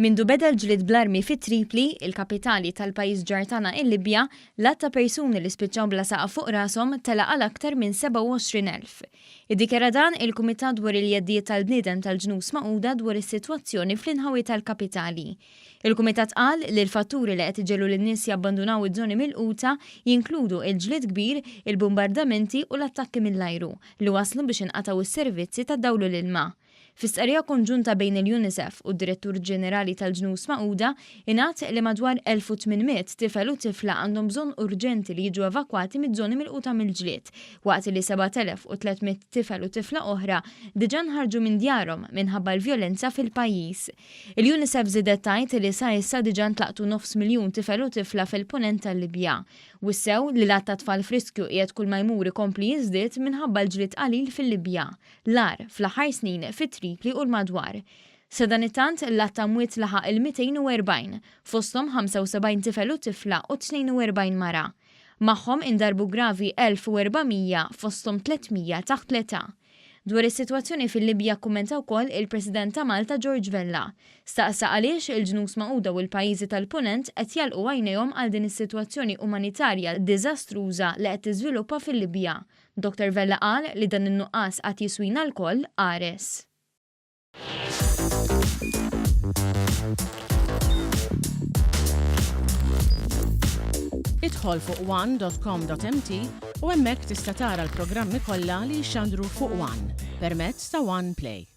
Mindu beda l-ġlied bl-armi fit Tripli, il-kapitali tal-pajjiż ġartana il-Libja, l-att ta' persuni li spiċċaw bla saqa fuq rashom tela għal aktar minn 27,000. Iddikjara dan il-Kumitat dwar il-jeddijiet tal-bniedem tal-Ġnus Magħquda dwar is-sitwazzjoni fl-inħawi tal-kapitali. Il-Kumitat qal li l-fatturi li qed iġelu lin-nies jabbandunaw iż-żoni milquta jinkludu il-ġlied kbir, il-bombardamenti u l-attakki mill-ajru li waslu biex inqataw is-servizzi tad-dawlu l-ilma. Fis-stqarrija konġunta bejn il-UNICEF u d-Direttur Ġenerali tal-Ġnus Magħquda ingħad li madwar 1800 tifel u tifla għandhom bżonn urġenti li jiġu evakwati miż-żoni milquta mill-ġlied, waqt li 7300 tifel u tifla oħra diġà nħarġu minn djarhom minħabba l-vjolenza fil-pajjiż. Il-UNICEF żiedet tgħid li sa issa diġà ntlaqtu 500,000 tifel u tifla fil-punent tal-Libja. Wissew li l-att ta' tfal friskju qiegħed kull ma jmur ikompli jiżdied minħabba l-ġlied qalil fil-Libja. L-ar fl-aħħar snin fit-Tripli u l-madwar. Sa dan it-tant l-att ta' mwiet laħaq il-240, fosthom 75 tifel u tifla u 42 mara. Magħhom indarbu gravi 1400 fosthom 300 taħt l-età. Dwar is-sitwazzjoni fil-Libja kummenta wkoll il-President ta' Malta George Vella. Staqsa għaliex il-Ġnus Magħquda u l-pajjiżi tal-Punent qed jalqu għajnejhom għal din is-sitwazzjoni umanitarja diżastruża li qed tiżviluppa fil-Libja. Dr. Vella qal li dan in-nuqqas qatt jiswina l-koll qares. Idħol fuq one.com.mt u hemmhekk tista' tara l-programmi kollha li jxandru fuq One permezz ta' One Play.